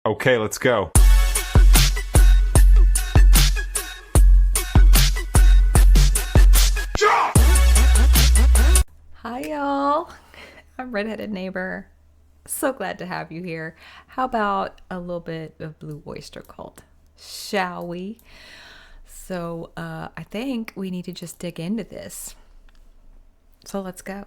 Okay, let's go. Hi, y'all. I'm Redheaded Neighbor. So glad to have you here. How about a little bit of Blue Oyster Cult? Shall we? So, I think we need to just dig into this. So, let's go.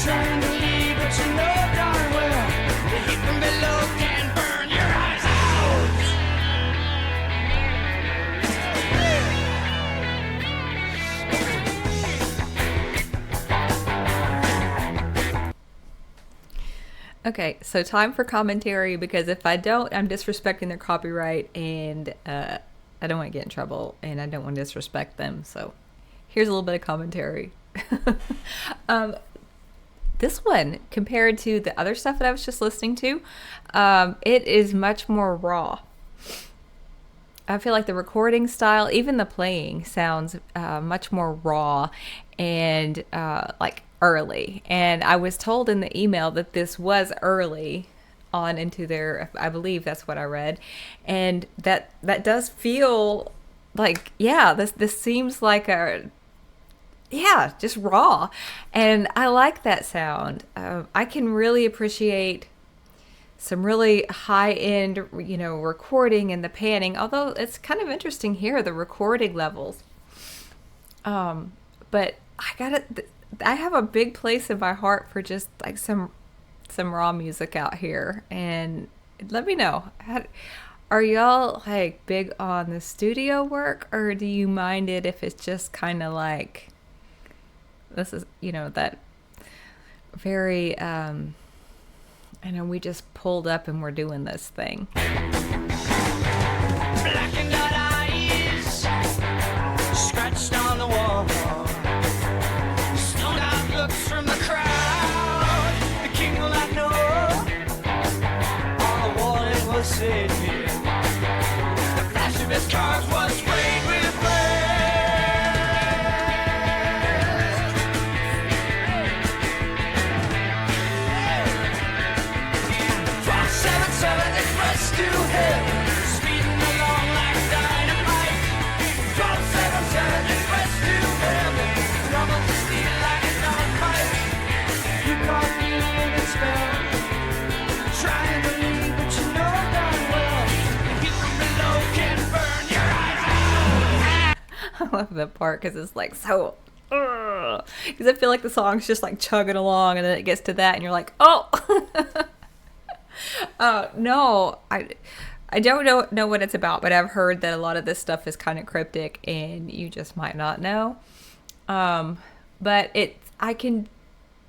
Trying to leave, but you know darn well the heat from below can burn your eyes out. Okay, so time for commentary, because if I don't, I'm disrespecting their copyright, and I don't want to get in trouble, and I don't want to disrespect them. So here's a little bit of commentary. This one, compared to the other stuff that I was just listening to, it is much more raw. I feel like the recording style, even the playing, sounds much more raw and like early. And I was told in the email that this was early on into their, I believe that's what I read, and that does feel like, yeah, this seems like just raw, and I like that sound. I can really appreciate some really high-end, recording and the panning, although it's kind of interesting here, the recording levels. But I have a big place in my heart for just like some raw music out here, and let me know, are y'all like big on the studio work, or do you mind it if it's just kind of like, this is, that very, I know we just pulled up and we're doing this thing. Blackened out eyes, scratched on the wall, stoned out looks from the crowd. The king will not know. On the wall it was said, the flash of his cars was sprayed with blood. To heaven, speeding along like dynamite. 1277 express to heaven, rumble to steel like a dogfight. You caught me in a spell, trying to leave, but you know darn well the heat from below can burn your eyes out. I love that part because it's like so. Because I feel like the song's just like chugging along, and then it gets to that, and you're like, oh. No, I don't know what it's about, but I've heard that a lot of this stuff is kind of cryptic, and you just might not know. But I can,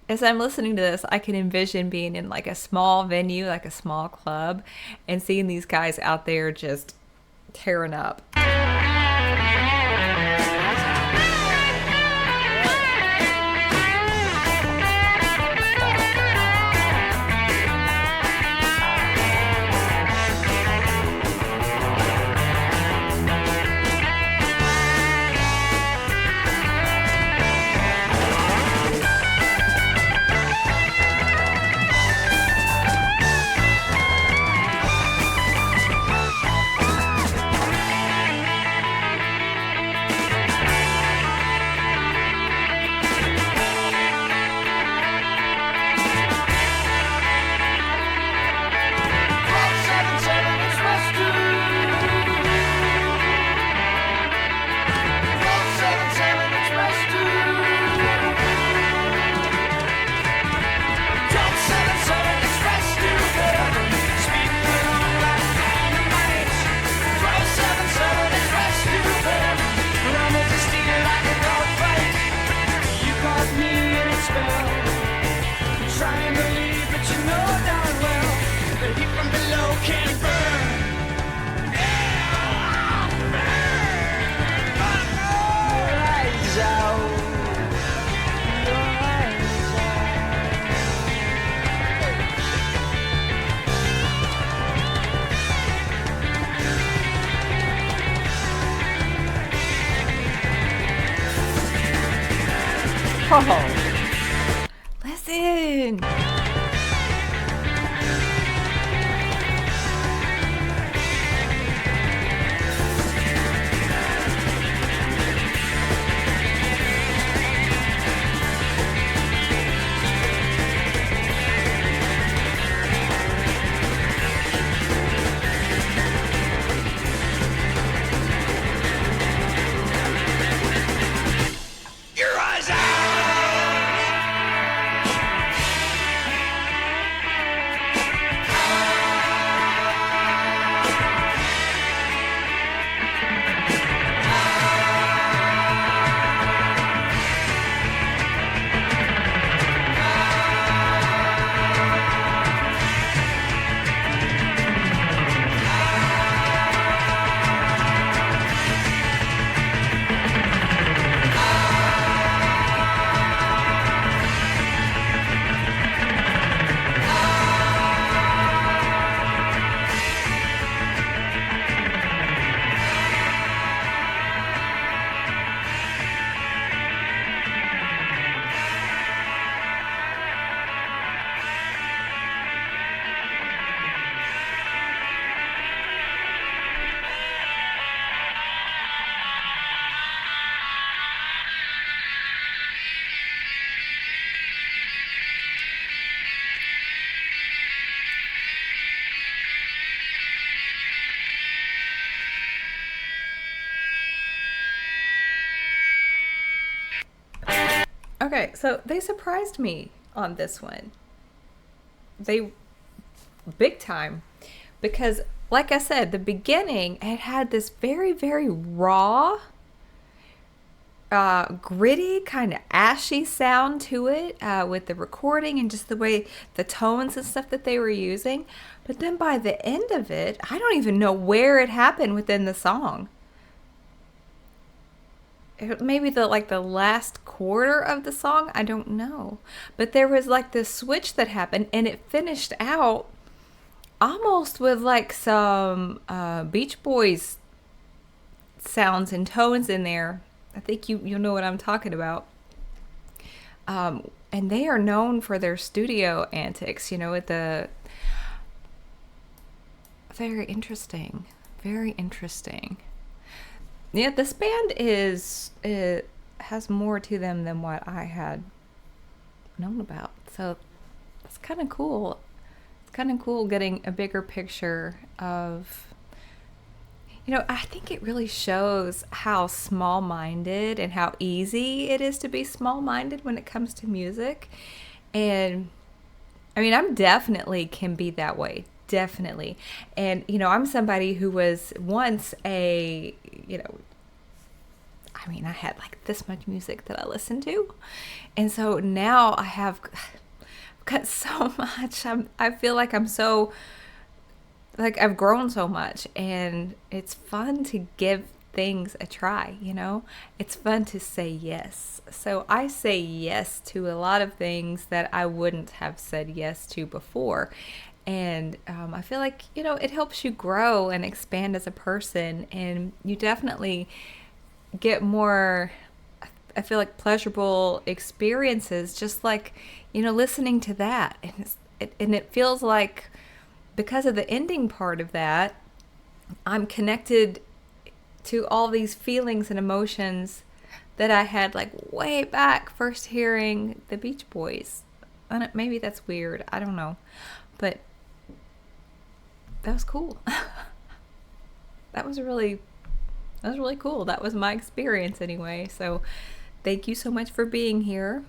as I'm listening to this, I can envision being in like a small venue, like a small club, and seeing these guys out there just tearing up. Oh, listen. Your eyes out! Okay, so they surprised me on this one. They big time because like I said, the beginning it had this very very raw gritty kind of ashy sound to it with the recording and just the way the tones and stuff that they were using. But then by the end of it, I don't even know where it happened within the song. Maybe the last quarter of the song, I don't know, but there was like this switch that happened and it finished out almost with like some Beach Boys sounds and tones in there. I think you'll know what I'm talking about. And they are known for their studio antics, with the very interesting, very interesting. Yeah, this band it has more to them than what I had known about. So it's kind of cool. It's kind of cool getting a bigger picture of, I think it really shows how small-minded and how easy it is to be small-minded when it comes to music. And I mean, I'm definitely can be that way. Definitely. And, I'm somebody who was once I had like this much music that I listened to. And so now I've got so much. I feel like I'm so, like I've grown so much and it's fun to give things a try, It's fun to say yes. So I say yes to a lot of things that I wouldn't have said yes to before. And I feel like, it helps you grow and expand as a person. And you definitely get more, I feel like, pleasurable experiences just like, listening to that. And it feels like because of the ending part of that, I'm connected to all these feelings and emotions that I had like way back first hearing the Beach Boys. And maybe that's weird. I don't know. But that was cool. That was really cool. That was my experience anyway. So thank you so much for being here.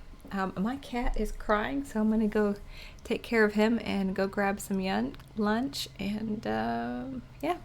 My cat is crying, so I'm going to go take care of him and go grab some lunch. And yeah.